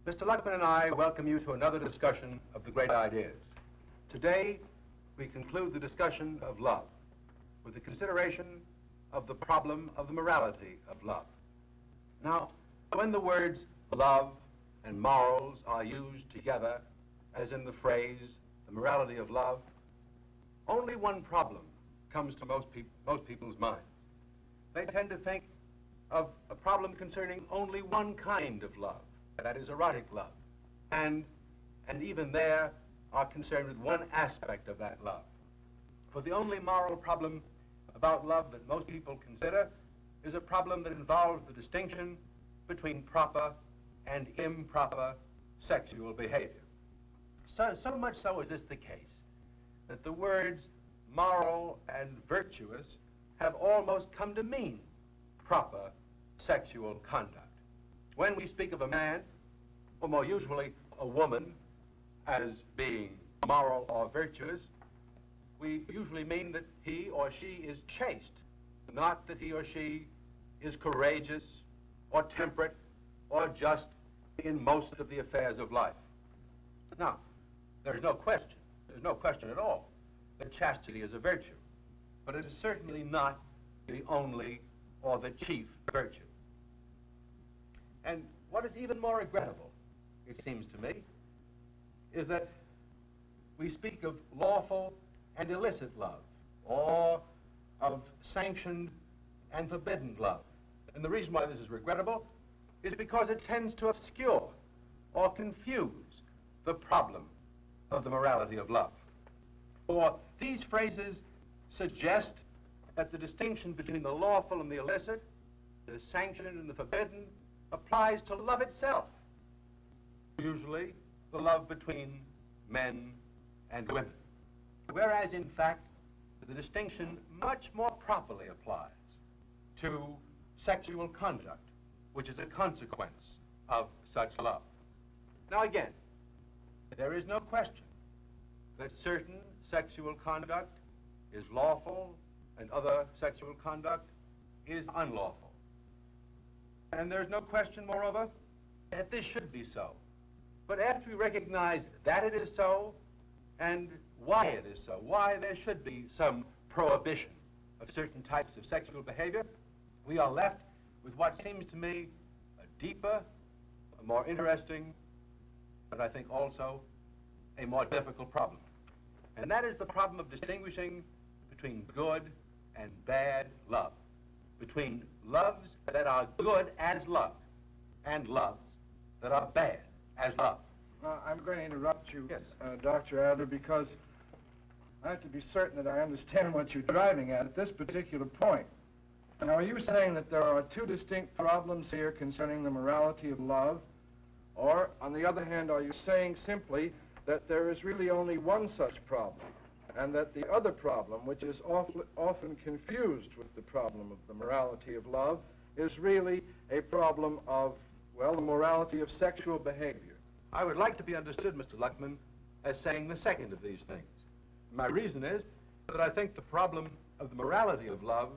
Mr. Luckman and I welcome you to another discussion of the great ideas. Today, we conclude the discussion of love with the consideration of the problem of the morality of love. Now, when the words love and morals are used together, as in the phrase, the morality of love, only one problem comes to most people's minds. They tend to think of a problem concerning only one kind of love, that is erotic love, and even there are concerned with one aspect of that love. For the only moral problem about love that most people consider is a problem that involves the distinction between proper and improper sexual behavior. So much so is this the case that the words moral and virtuous have almost come to mean proper sexual conduct. When we speak of a man, or more usually a woman, as being moral or virtuous, we usually mean that he or she is chaste, not that he or she is courageous or temperate or just in most of the affairs of life. Now, there's no question at all that chastity is a virtue, but it is certainly not the only or the chief virtue. And what is even more regrettable, it seems to me, is that we speak of lawful and illicit love, or of sanctioned and forbidden love. And the reason why this is regrettable is because it tends to obscure or confuse the problem of the morality of love. For these phrases suggest that the distinction between the lawful and the illicit, the sanctioned and the forbidden, applies to love itself. Usually, the love between men and women. Whereas, in fact, the distinction much more properly applies to sexual conduct, which is a consequence of such love. Now again, there is no question that certain sexual conduct is lawful and other sexual conduct is unlawful. And there's no question, moreover, that this should be so. But after we recognize that it is so, and why it is so, why there should be some prohibition of certain types of sexual behavior, we are left with what seems to me a deeper, a more interesting, but I think also a more difficult problem. And that is the problem of distinguishing between good and bad love, between loves that are good as love and loves that are bad as love. I'm going to interrupt you, Yes. Dr. Adler, because I have to be certain that I understand what you're driving at this particular point. Now, are you saying that there are two distinct problems here concerning the morality of love? Or, on the other hand, are you saying simply that there is really only one such problem, and that the other problem, which is often confused with the problem of the morality of love, is really a problem of, well, the morality of sexual behavior? I would like to be understood, Mr. Luckman, as saying the second of these things. My reason is that I think the problem of the morality of love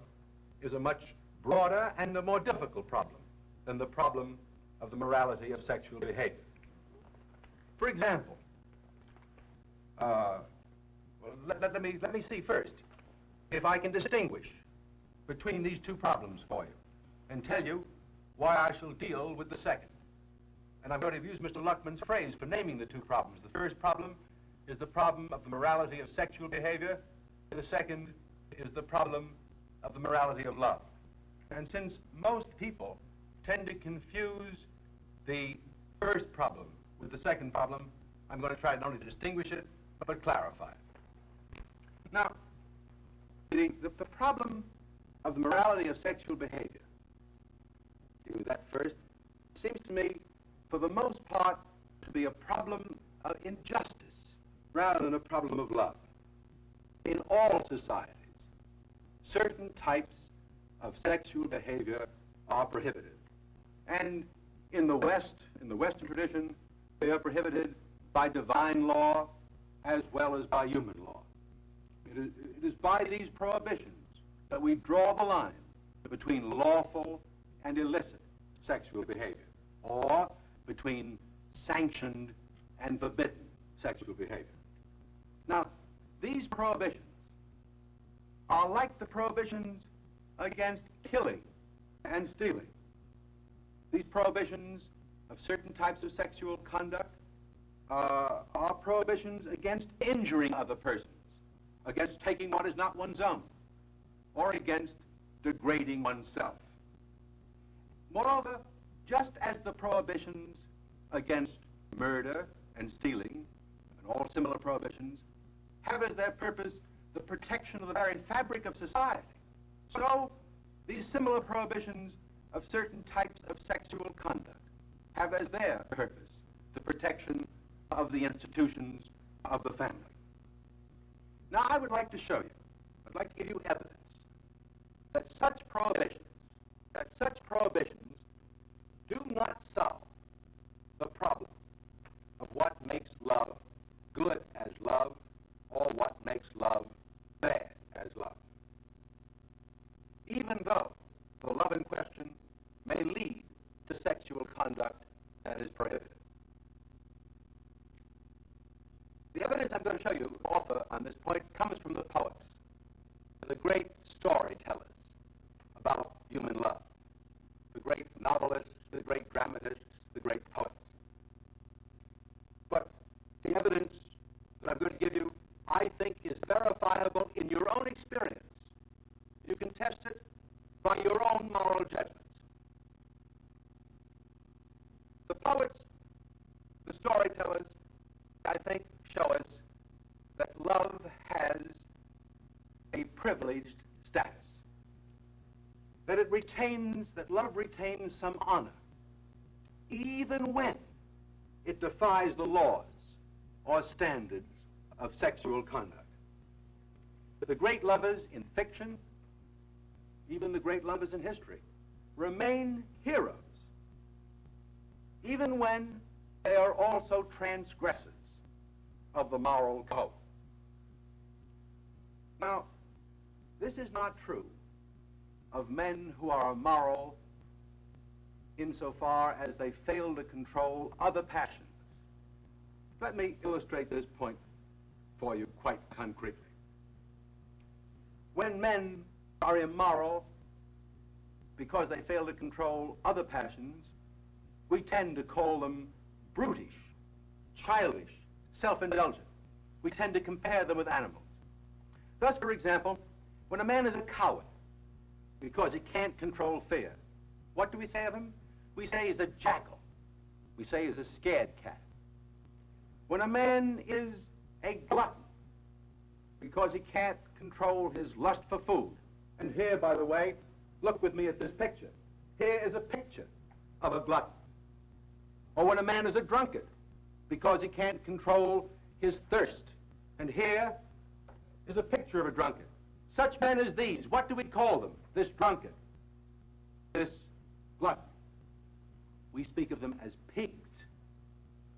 is a much broader and a more difficult problem than the problem of the morality of sexual behavior. For example, let me see first if I can distinguish between these two problems for you and tell you why I shall deal with the second. And I'm going to use Mr. Luckman's phrase for naming the two problems. The first problem is the problem of the morality of sexual behavior. The second is the problem of the morality of love. And since most people tend to confuse the first problem with the second problem, I'm going to try not only to distinguish it, but clarify it. Now, the problem of the morality of sexual behavior, do that first, seems to me, for the most part, to be a problem of injustice rather than a problem of love. In all societies, certain types of sexual behavior are prohibited. And in the West, in the Western tradition, they are prohibited by divine law as well as by human law. It is by these prohibitions that we draw the line between lawful and illicit sexual behavior, or between sanctioned and forbidden sexual behavior. Now, these prohibitions are like the prohibitions against killing and stealing. These prohibitions of certain types of sexual conduct are prohibitions against injuring other persons, against taking what is not one's own, or against degrading oneself. Moreover, just as the prohibitions against murder and stealing and all similar prohibitions have as their purpose the protection of the very fabric of society, so these similar prohibitions of certain types of sexual conduct have as their purpose the protection of the institutions of the family. Now, I would like to show you, I'd like to give you evidence that such prohibitions do not solve the problem of what makes love good as love or what makes love bad as love, even though the love in question may lead to sexual conduct that is prohibited. The evidence I'm going to show you, offer on this point, comes from the poets, the great storytellers about human love, the great novelists, the great dramatists, the great poets. But the evidence that I'm going to give you, I think, is verifiable in your own experience. You can test it by your own moral judgments. The poets, the storytellers, I think, show us that love has a privileged status, that love retains some honor, even when it defies the laws or standards of sexual conduct. The great lovers in fiction, even the great lovers in history, remain heroes, even when they are also transgressors of the moral code. Now, this is not true of men who are immoral insofar as they fail to control other passions. Let me illustrate this point for you quite concretely. When men are immoral because they fail to control other passions, we tend to call them brutish, childish, self-indulgent. We tend to compare them with animals. Thus, for example, when a man is a coward because he can't control fear, what do we say of him? We say he's a jackal. We say he's a scared cat. When a man is a glutton because he can't control his lust for food, and here, by the way, look with me at this picture. Here is a picture of a glutton. Or when a man is a drunkard because he can't control his thirst, and here is a picture of a drunkard. Such men as these, what do we call them? This drunkard, this glutton. We speak of them as pigs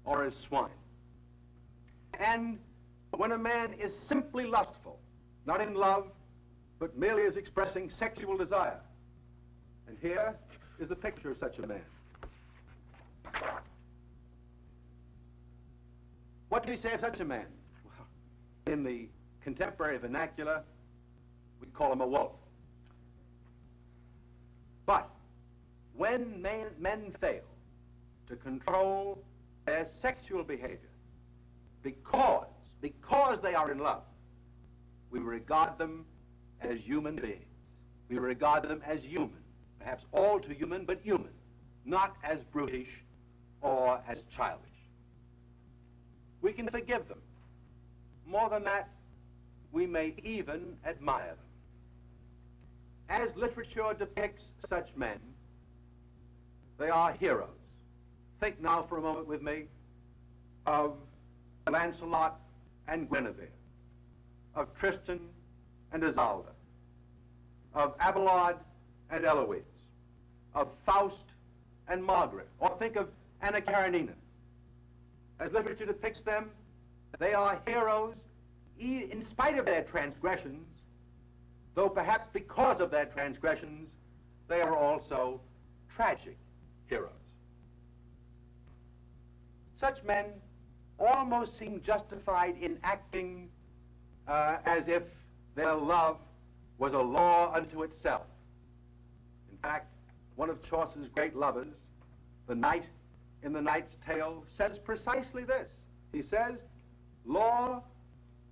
or as swine. And when a man is simply lustful, not in love, but merely as expressing sexual desire, and here is a picture of such a man. What do we say of such a man? Well, in the contemporary vernacular, we call him a wolf. But when men fail to control their sexual behavior because they are in love, we regard them as human beings. We regard them as human, perhaps all too human, but human, not as brutish or as childish. We can forgive them. More than that, we may even admire them. As literature depicts such men, they are heroes. Think now for a moment with me of Lancelot and Guinevere, of Tristan and Isolde, of Abelard and Eloise, of Faust and Margaret, or think of Anna Karenina. As literature depicts them, they are heroes in spite of their transgressions, though perhaps because of their transgressions, they are also tragic heroes. such men almost seem justified in acting as if their love was a law unto itself. In fact, one of Chaucer's great lovers, the knight in the Knight's Tale, says precisely this. He says, love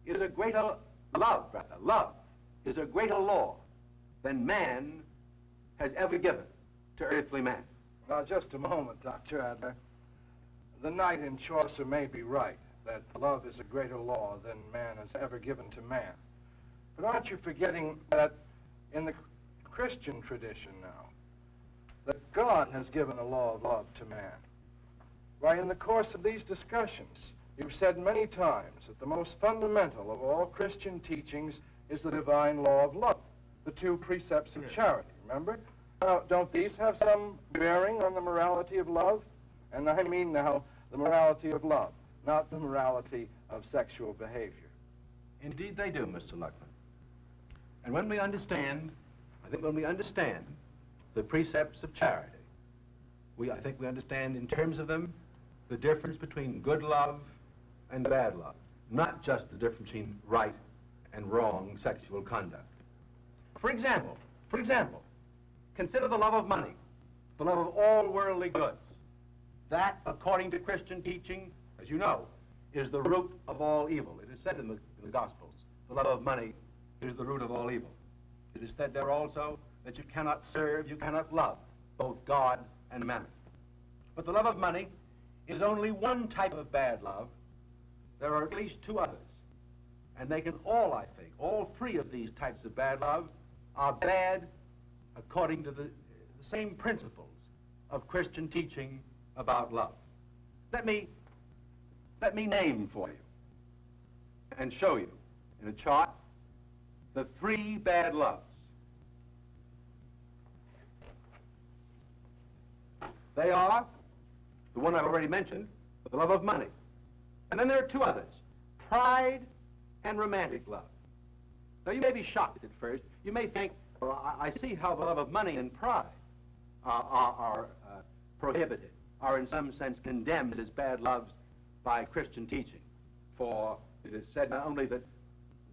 is a greater law than man has ever given to earthly man. Now, just a moment, Dr. Adler. The knight in Chaucer may be right, that love is a greater law than man has ever given to man. But aren't you forgetting that in the Christian tradition now, that God has given a law of love to man? Why, in the course of these discussions, you've said many times that the most fundamental of all Christian teachings is the divine law of love, the two precepts of charity, remember? Now, don't these have some bearing on the morality of love? And I mean now the morality of love, not the morality of sexual behavior. Indeed they do, Mr. Luckman. And when we understand, I think when we understand the precepts of charity, I think we understand in terms of them the difference between good love and bad love, not just the difference between right and wrong sexual conduct. For example, consider the love of money, the love of all worldly goods. That, according to Christian teaching, as you know, is the root of all evil. It is said in the Gospels, the love of money is the root of all evil. It is said there also that you cannot serve, you cannot love both God and mammon. But the love of money is only one type of bad love. There are at least two others. And they can all, I think, all three of these types of bad love are bad according to the same principles of Christian teaching about love. Let me name for you and show you in a chart the three bad loves. They are the one I've already mentioned, the love of money. And then there are two others, pride and romantic love. Now, you may be shocked at first. You may think, well, I see how the love of money and pride are prohibited, are in some sense condemned as bad loves by Christian teaching. For it is said not only that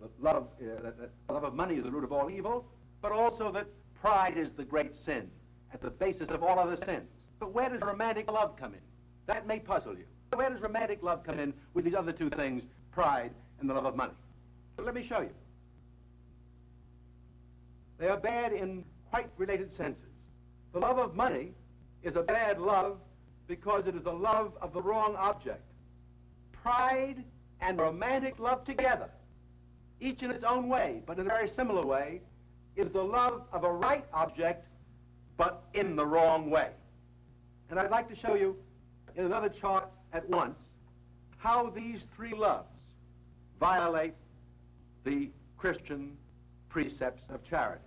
the love of money is the root of all evil, but also that pride is the great sin, at the basis of all other sins. But where does romantic love come in? That may puzzle you. Where does romantic love come in with these other two things, pride and the love of money? But let me show you. They are bad in quite related senses. The love of money is a bad love because it is a love of the wrong object. Pride and romantic love together, each in its own way, but in a very similar way, is the love of a right object, but in the wrong way. And I'd like to show you in another chart at once how these three loves violate the Christian precepts of charity.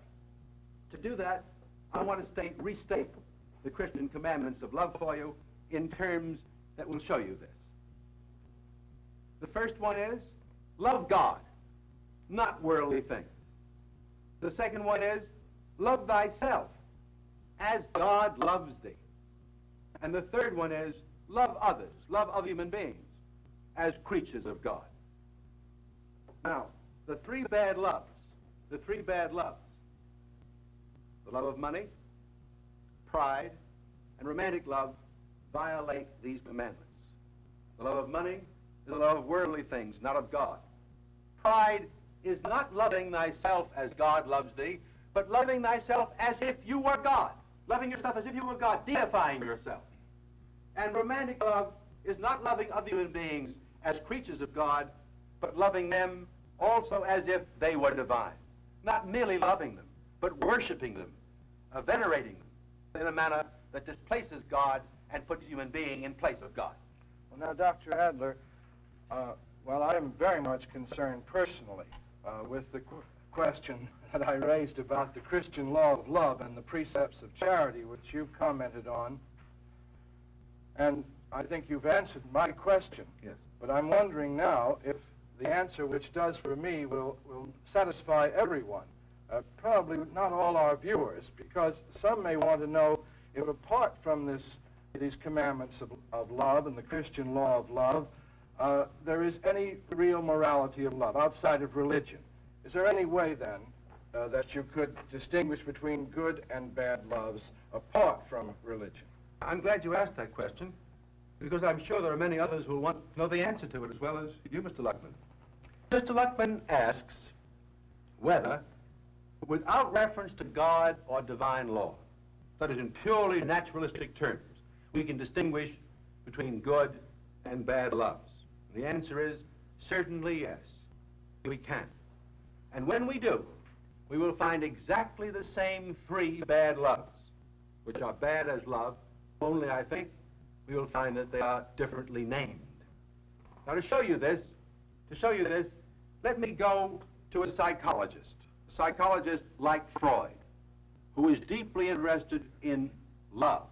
To do that, I want to restate the Christian commandments of love for you in terms that will show you this. The first one is, love God, not worldly things. The second one is, love thyself, as God loves thee. And the third one is, love others, love other human beings, as creatures of God. Now, the three bad loves, the love of money, pride, and romantic love violate these commandments. The love of money is the love of worldly things, not of God. Pride is not loving thyself as God loves thee, but loving thyself as if you were God. Loving yourself as if you were God, deifying yourself. And romantic love is not loving other human beings as creatures of God, but loving them also as if they were divine. Not merely loving them, but worshiping them, venerating them in a manner that displaces God and puts human being in place of God. Well, now, Dr. Adler, well, I'm very much concerned personally with the question that I raised about the Christian law of love and the precepts of charity, which you've commented on. And I think you've answered my question. Yes. But I'm wondering now if the answer which does for me will satisfy everyone. Probably not all our viewers, because some may want to know if apart from this these commandments of love and the Christian law of love, there is any real morality of love outside of religion. Is there any way, then, that you could distinguish between good and bad loves apart from religion? I'm glad you asked that question, because I'm sure there are many others who will want to know the answer to it as well as you, Mr. Luckman. Mr. Luckman asks whether, without reference to God or divine law, that is, in purely naturalistic terms, we can distinguish between good and bad loves. The answer is certainly yes, we can. And when we do, we will find exactly the same three bad loves, which are bad as love, only I think we will find that they are differently named. Now, to show you this, let me go to a psychologist like Freud, who is deeply interested in love,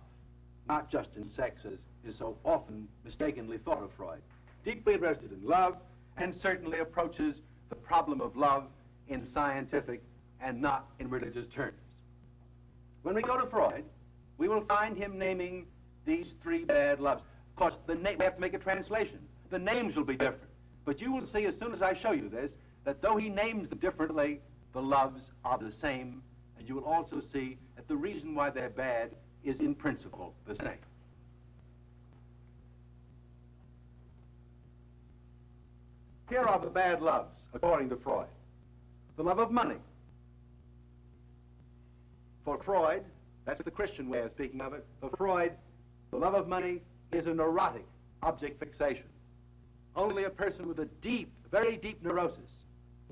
not just in sex as is so often mistakenly thought of Freud. Deeply interested in love, and certainly approaches the problem of love in scientific and not in religious terms. When we go to Freud, we will find him naming these three bad loves. Of course, we have to make a translation. The names will be different. But you will see as soon as I show you this, that though he names them differently, the loves are the same, and you will also see that the reason why they're bad is in principle the same. Here are the bad loves, according to Freud. The love of money. For Freud, that's the Christian way of speaking of it, for Freud, the love of money is a neurotic object fixation. Only a person with a deep, very deep neurosis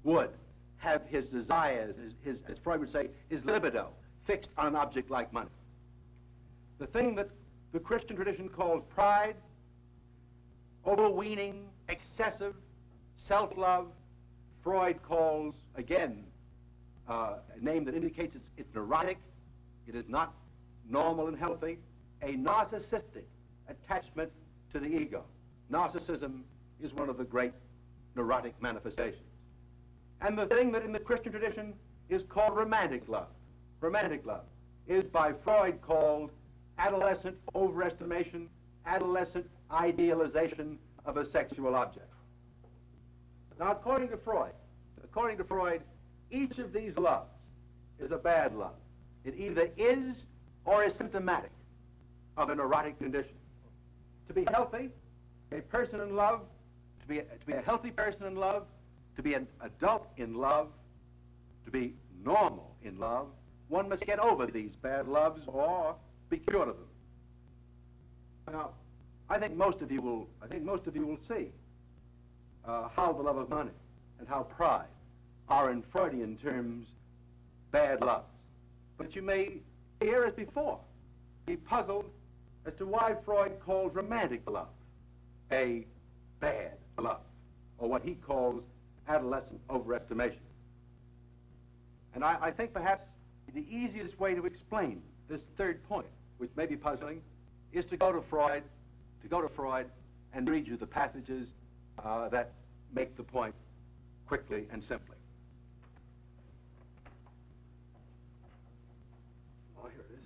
would have his desires, as Freud would say, his libido, fixed on an object like money. The thing that the Christian tradition calls pride, overweening, excessive, self-love, Freud calls, again, a name that indicates it's neurotic, it is not normal and healthy, a narcissistic attachment to the ego. Narcissism is one of the great neurotic manifestations. And the thing that in the Christian tradition is called romantic love is by Freud called adolescent overestimation, adolescent idealization of a sexual object. Now, according to Freud, each of these loves is a bad love. It either is or is symptomatic of a neurotic condition. To be healthy, a person in love, to be a healthy person in love, to be an adult in love, to be normal in love, one must get over these bad loves or be cured of them. Now, I think most of you will see how the love of money and how pride are, in Freudian terms, bad loves. But you may hear, as before, be puzzled as to why Freud calls romantic love a bad love, or what he calls adolescent overestimation. And I think perhaps the easiest way to explain this third point, which may be puzzling, is to go to Freud and read you the passages that make the point quickly and simply. Oh, here it is.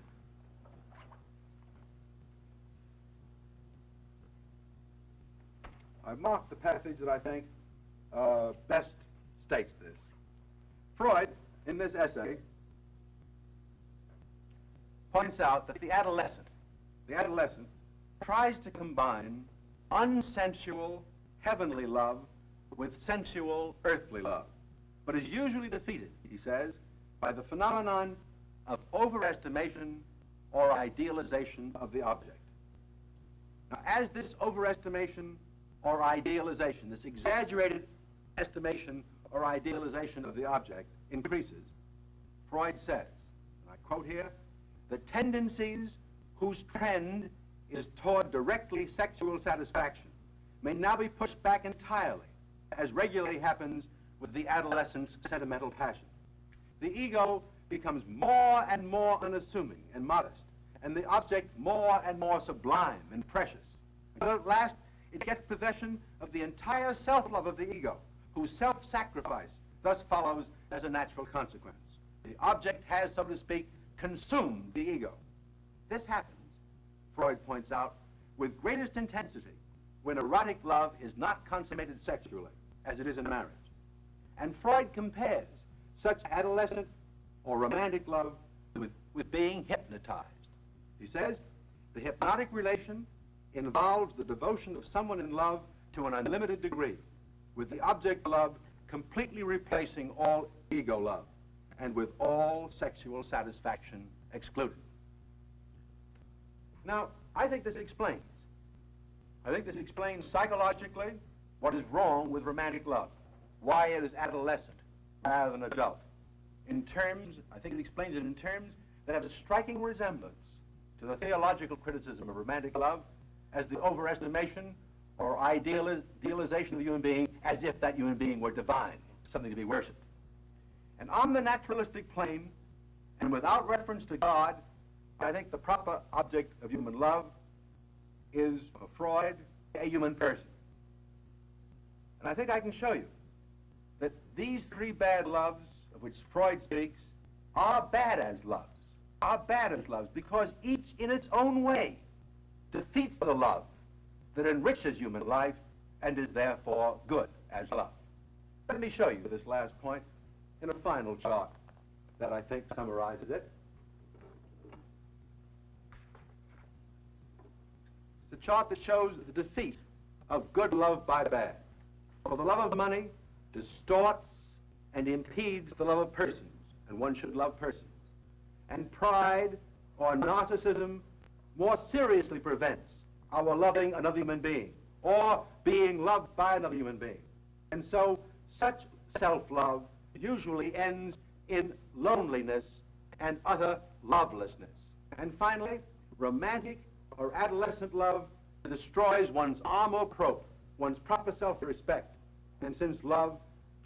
I've marked the passage that I think best states this. Freud, in this essay, points out that the adolescent tries to combine unsensual, heavenly love with sensual, earthly love, but is usually defeated, he says, by the phenomenon of overestimation or idealization of the object. Now, as this overestimation or idealization, this exaggerated estimation or idealization of the object increases, Freud says, and I quote here, the tendencies whose trend is toward directly sexual satisfaction may now be pushed back entirely, as regularly happens with the adolescent's sentimental passion. The ego becomes more and more unassuming and modest, and the object more and more sublime and precious. Until at last, it gets possession of the entire self-love of the ego, whose self-sacrifice thus follows as a natural consequence. The object has, so to speak, consumed the ego. This happens Freud points out, with greatest intensity when erotic love is not consummated sexually, as it is in marriage. And Freud compares such adolescent or romantic love with being hypnotized. He says, the hypnotic relation involves the devotion of someone in love to an unlimited degree, with the object of love completely replacing all ego love, and with all sexual satisfaction excluded. Now, I think this explains psychologically what is wrong with romantic love, why it is adolescent rather than adult. I think it explains it in terms that have a striking resemblance to the theological criticism of romantic love as the overestimation or idealization of the human being as if that human being were divine, something to be worshipped. And on the naturalistic plane, and without reference to God, I think the proper object of human love is, for Freud, a human person. And I think I can show you that these three bad loves of which Freud speaks are bad as loves, because each in its own way defeats the love that enriches human life and is therefore good as love. Let me show you this last point in a final chart that I think summarizes it. It's a chart that shows the defeat of good love by bad. For the love of money distorts and impedes the love of persons, and one should love persons. And pride or narcissism more seriously prevents our loving another human being or being loved by another human being. And so such self-love usually ends in loneliness and utter lovelessness. And finally, romantic or adolescent love destroys one's armor propre, one's proper self-respect. And since love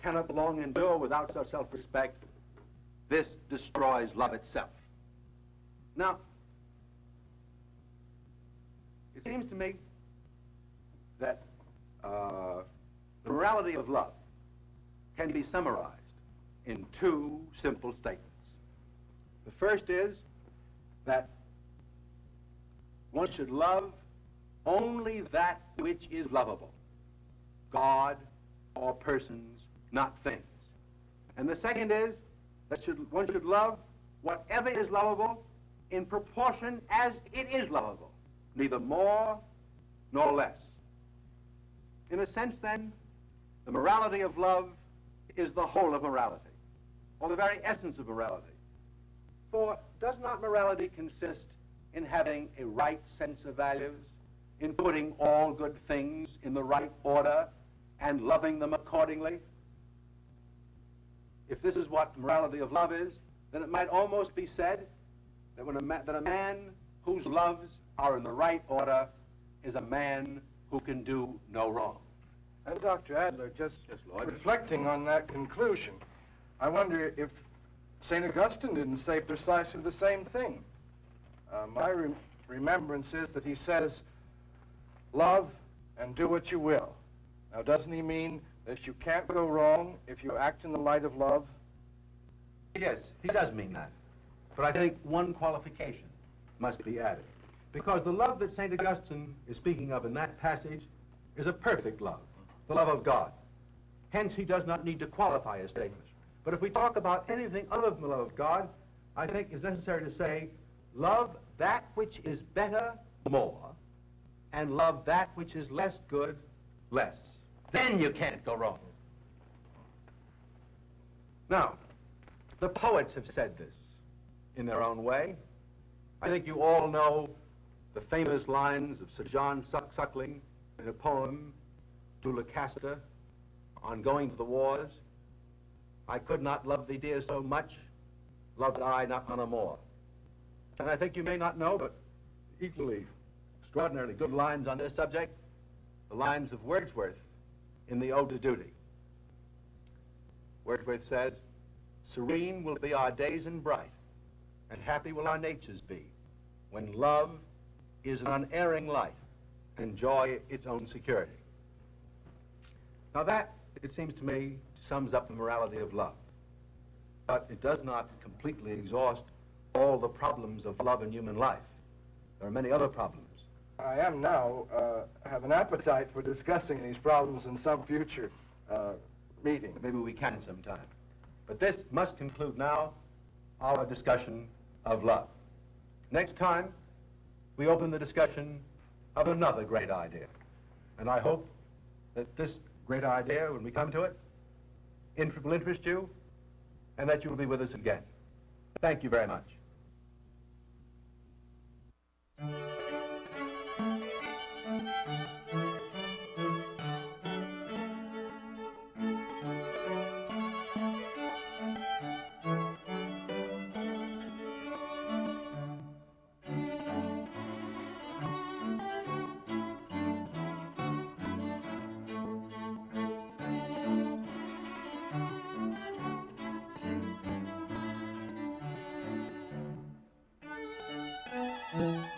cannot long endure without such self-respect, this destroys love itself. Now, it seems to me that the morality of love can be summarized in two simple statements. The first is that one should love only that which is lovable, God or persons, not things. And the second is that one should love whatever is lovable in proportion as it is lovable, neither more nor less. In a sense, then, the morality of love is the whole of morality, or the very essence of morality. For does not morality consist in having a right sense of values, in putting all good things in the right order and loving them accordingly? If this is what morality of love is, then it might almost be said that a man whose loves are in the right order is a man who can do no wrong. And Dr. Adler, just reflecting on that conclusion, I wonder if St. Augustine didn't say precisely the same thing. My remembrance is that he says, love and do what you will. Now, doesn't he mean that you can't go wrong if you act in the light of love? Yes, he does mean that. But I think one qualification must be added. Because the love that St. Augustine is speaking of in that passage is a perfect love, the love of God. Hence, he does not need to qualify his statement. But if we talk about anything other than the love of God, I think it's necessary to say, love that which is better more, and love that which is less good less. Then you can't go wrong. Now, the poets have said this in their own way. I think you all know the famous lines of Sir John Suckling in a poem, To Lucasta, on going to the wars. I could not love thee, dear, so much, loved I not on a more. And I think you may not know, but equally extraordinarily good lines on this subject, the lines of Wordsworth in the Ode to Duty. Wordsworth says, serene will be our days and bright, and happy will our natures be, when love is an unerring light, and joy its own security. Now that, it seems to me, sums up the morality of love. But it does not completely exhaust all the problems of love in human life. There are many other problems. I am now, have an appetite for discussing these problems in some future meeting. Maybe we can sometime. But this must conclude now our discussion of love. Next time, we open the discussion of another great idea. And I hope that this great idea, when we come to it, will interest you, and that you will be with us again. Thank you very much. Mm-hmm.